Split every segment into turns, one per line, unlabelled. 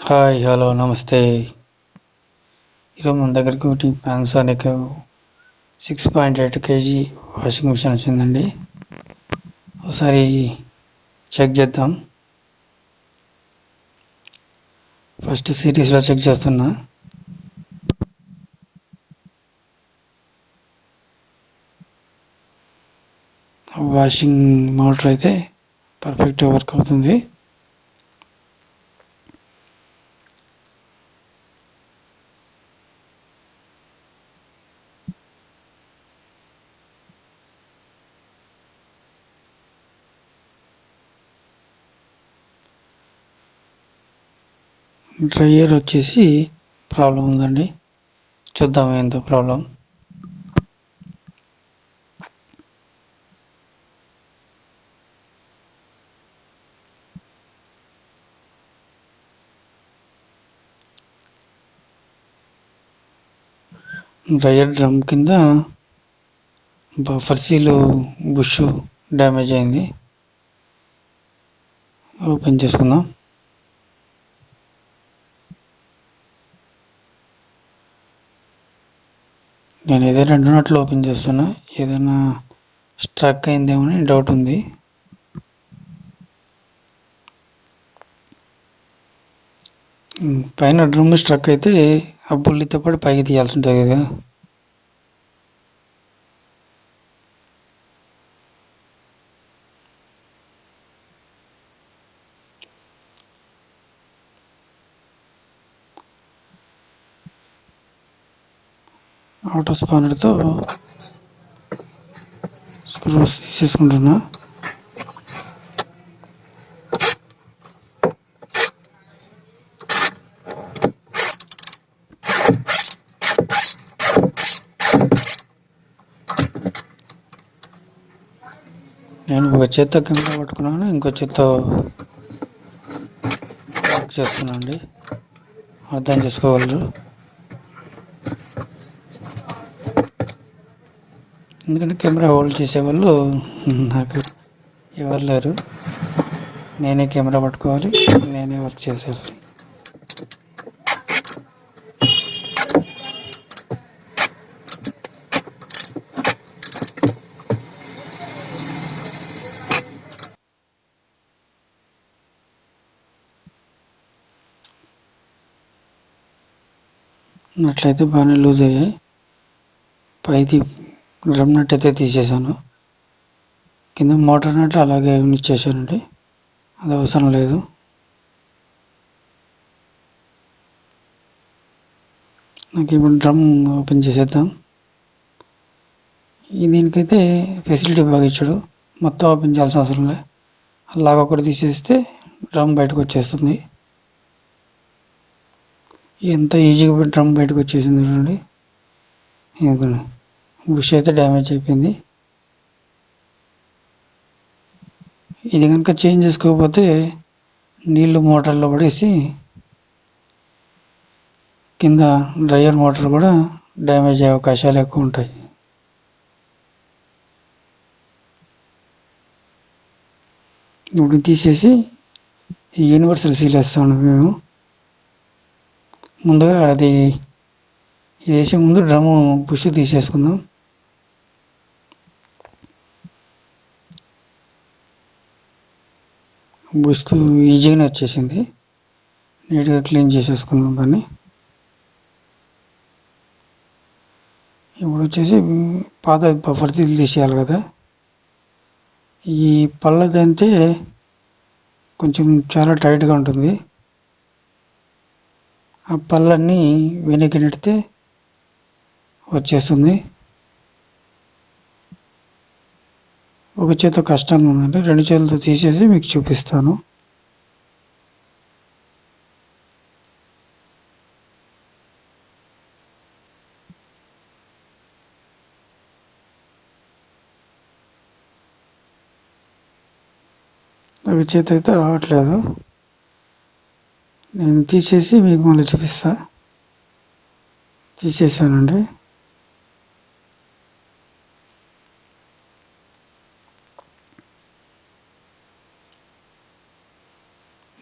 Hi, hello, నమస్తే. ఈరోజు మన దగ్గరికి ఒకటి పానాసోనిక్ 6.8 kg వాషింగ్ మిషన్ వచ్చిందండి. ఒకసారి చెక్ చేద్దాం. ఫస్ట్ సిరీస్లో చెక్ చేస్తున్నా. వాషింగ్ మోటార్ అయితే పర్ఫెక్ట్గా వర్క్ అవుతుంది. డ్రైయర్ వచ్చేసి ప్రాబ్లం ఉందండి. చూద్దాం ఏందో ప్రాబ్లం. డ్రైయర్ డ్రమ్ కింద బఫర్ సీలు బుష్ డ్యామేజ్ అయింది. ఓపెన్ చేసుకుందాం. నేను ఏదైనా 2 నాట్లు ఓపెన్ చేస్తున్నా. ఏదైనా స్ట్రక్ అయిందేమో అని డౌట్ ఉంది. పైన డ్రమ్ స్ట్రక్ అయితే ఆ పుల్లితో పాటు పైకి తీయాల్సి ఉంటుంది కదా. ఆటో స్పానర్తో స్క్రూస్ తీసేసుకుంటున్నా. నేను ఒక చేత్తో కెమెరా పట్టుకున్నాను, ఇంకో చేత్తో వర్క్ చేస్తున్నా అండి. అర్థం చేసుకోగలరు. ఎందుకంటే కెమెరా హోల్డ్ చేసేవాళ్ళు నాకు ఎవరు లేరు. నేనే కెమెరా పట్టుకోవాలి, నేనే వర్క్ చేసేది. నట్లయితే బాగానే లూజ్ అయ్యాయి. పైది డ్రమ్ నట్ అయితే తీసేసాను. కింద మోటార్ నట్ అలాగే ఇచ్చేసానండి, అది అవసరం లేదు. నాకు ఇప్పుడు డ్రమ్ ఓపెన్ చేసేద్దాం. దీనికైతే ఫెసిలిటీ బాగా ఇచ్చాడు, మొత్తం ఓపెన్ చేయాల్సిన అవసరం లేదు. అలాగ ఒకటి తీసేస్తే డ్రమ్ బయటకు వచ్చేస్తుంది. ఎంత ఈజీగా డ్రమ్ బయటకు వచ్చేసింది చూడండి. బుష్ అయితే డ్యామేజ్ అయిపోయింది. ఇది కనుక చేంజ్ చేసుకోకపోతే నీళ్లు మోటార్లో పడేసి కింద డ్రైయర్ మోటార్ కూడా డ్యామేజ్ అయ్యే అవకాశాలు ఎక్కువ ఉంటాయి. ఇప్పుడు తీసేసి ఈ యూనివర్సల్ సీల్ వేస్తాను. మేము ముందుగా ఇది వేసే ముందు డ్రమ్ము బుష్ తీసేసుకుందాం. బుష్ ఈజీగానే వచ్చేసింది. నీట్గా క్లీన్ చేసేసుకుందాం దాన్ని. ఇప్పుడు వచ్చేసి పాత బఫర్ సీల్ తీసేయాలి కదా. ఈ పళ్ళదంటే కొంచెం చాలా టైట్గా ఉంటుంది. ఆ పళ్ళన్నీ వెనక్కి నెడితే వచ్చేస్తుంది. ఒక చేతితో కష్టంగా ఉందంటే 2 చేతులతో తీసేసి మీకు చూపిస్తాను. ఒక చేతి అయితే రావట్లేదు. నేను తీసేసి మీకు మళ్ళీ చూపిస్తా. తీసేసానండి.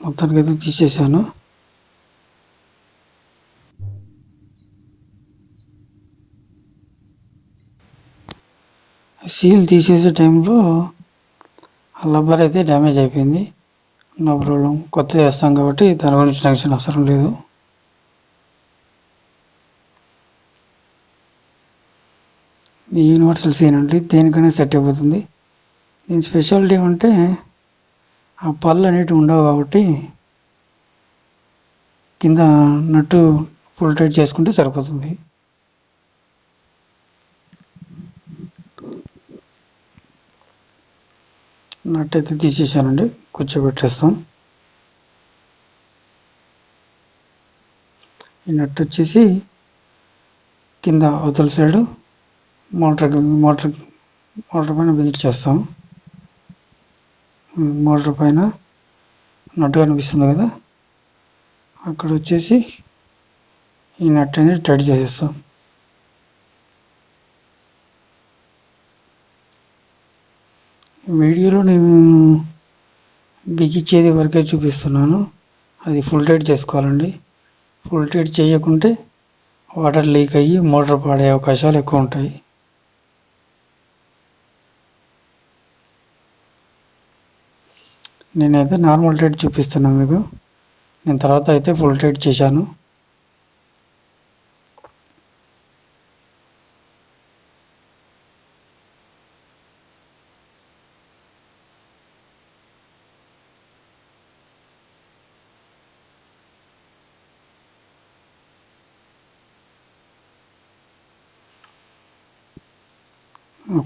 మొత్తానికి అయితే తీసేసాను. సీల్ తీసేసే టైంలో ఆ రబ్బర్ అయితే డ్యామేజ్ అయిపోయింది. నో ప్రాబ్లం, కొత్తది వేస్తాం కాబట్టి దాని గురించి టెన్షన్ అవసరం లేదు. ఈ యూనివర్సల్ సీన్ అండి, దేనికైనా సెట్ అయిపోతుంది. దీని స్పెషాలిటీ ఏమంటే ఆ పళ్ళు అనేటివి ఉండవు కాబట్టి కింద నట్టు ఫుల్ టైట్ చేసుకుంటే సరిపోతుంది. నట్ అయితే తీసేసానండి, కూర్చోబెట్టేస్తాం. ఈ నట్ వచ్చేసి కింద అవతల సైడు మోటార్ పైన బిగించేస్తాం. మోటార్ పైన నట్టు కనిపిస్తుంది కదా, అక్కడ వచ్చేసి ఈ నట్ అనేది టైట్ చేసేస్తాం. వీడియోలో నేను బిగించేది వరకే చూపిస్తున్నాను, అది ఫుల్ టైట్ చేసుకోవాలండి. ఫుల్ టైట్ చేయకుంటే వాటర్ లీక్ అయ్యి మోటార్ పాడే అవకాశాలు ఎక్కువ ఉంటాయి. నేనైతే నార్మల్ టైట్ చూపిస్తున్నాను మీకు, నేను తర్వాత అయితే ఫుల్ టైట్ చేశాను.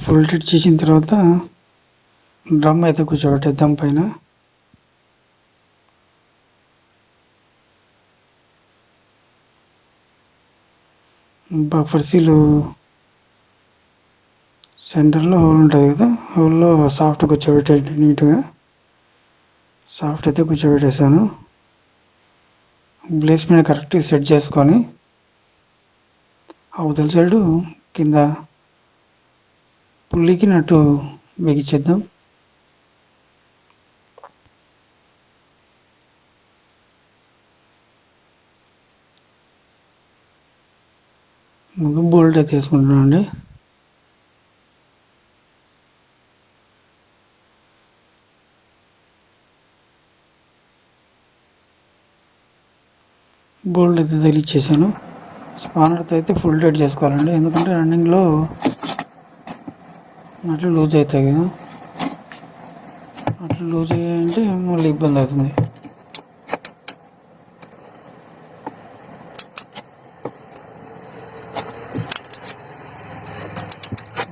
ఫుల్ టైట్ చేసిన తర్వాత డ్రమ్ అయితే కూర్చోబెట్టేద్దాం పైన. బఫర్ సీలు సెంటర్లో హోల్ ఉంటుంది కదా, హోల్లో సాఫ్ట్ కూర్చోబెట్టేయండి నీట్గా. సాఫ్ట్ అయితే కూర్చోబెట్టేసాను. బ్లేస్ మీద కరెక్ట్గా సెట్ చేసుకొని అవతల సైడు కింద పుల్లికి నట్టు బిగించేద్దాం. ముందు బోల్ట్ అయితే వేసుకుంటున్నాను అండి. బోల్ట్ అయితే తగిలిచ్చేసాను. స్పానర్తో అయితే ఫుల్ టైట్ చేసుకోవాలండి, ఎందుకంటే రన్నింగ్లో నట్లు లూజ్ అవుతాయి కదా, నట్లు లూజ్ అయ్యాయంటే మళ్ళీ ఇబ్బంది అవుతుంది.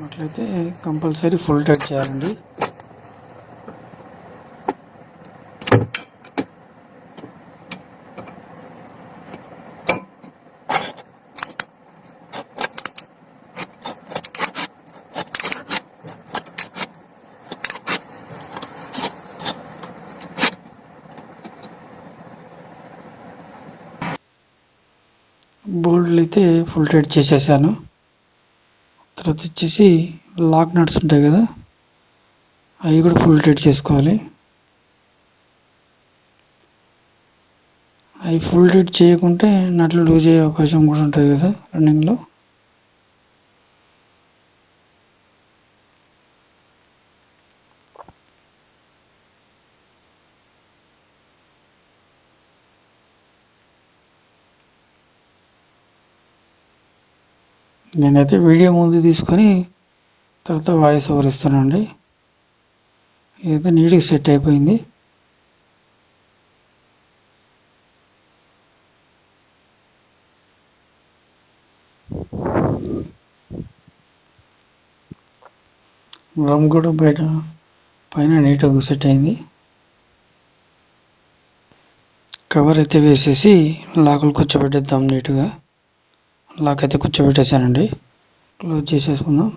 అట్లయితే కంపల్సరీ ఫుల్ టైట్ చేయాలండి. బోల్డ్లు అయితే ఫుల్ టైట్ చేసేసాను. తర్వాత వచ్చేసి లాక్ నట్స్ ఉంటాయి కదా, అవి కూడా ఫుల్ టైట్ చేసుకోవాలి. అవి ఫుల్ టైట్ చేయకుంటే నట్లు లూజ్ అయ్యే అవకాశం కూడా ఉంటుంది కదా రన్నింగ్లో. నేనైతే వీడియో ముందు తీసుకొని తర్వాత వాయిస్ ఓవర్ ఇస్తానండి. ఇదైతే నీట్గా సెట్ అయిపోయింది. డ్రమ్ కూడా బయట పైన నీట్గా సెట్ అయింది. కవర్ అయితే వేసేసి లాకులు కూర్చోబెట్టేద్దాం నీట్గా. లాక్ అయితే కూర్చోబెట్టేసానండి, క్లోజ్ చేసేసుకుందాం.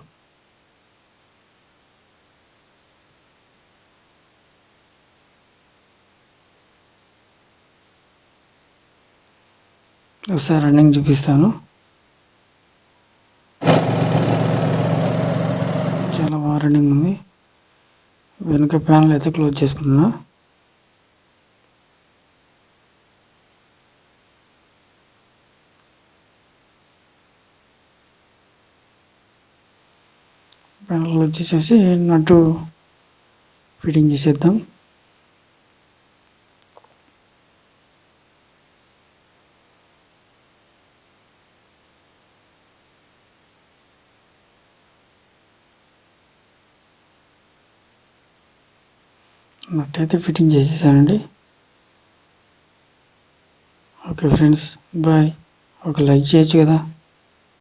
ఒకసారి రన్నింగ్ చూపిస్తాను. చాలా బాగా రన్నింగ్ ఉంది. వెనుక ప్యానల్ అయితే క్లోజ్ చేసుకుంటున్నా. పైన క్లోజ్ చేసేసి నట్టు ఫిట్టింగ్ చేసేద్దాం. నట్ అయితే ఫిట్టింగ్ చేసేసానండి. Okay friends, bye. ఒక లైక్ చేయొచ్చు కదా.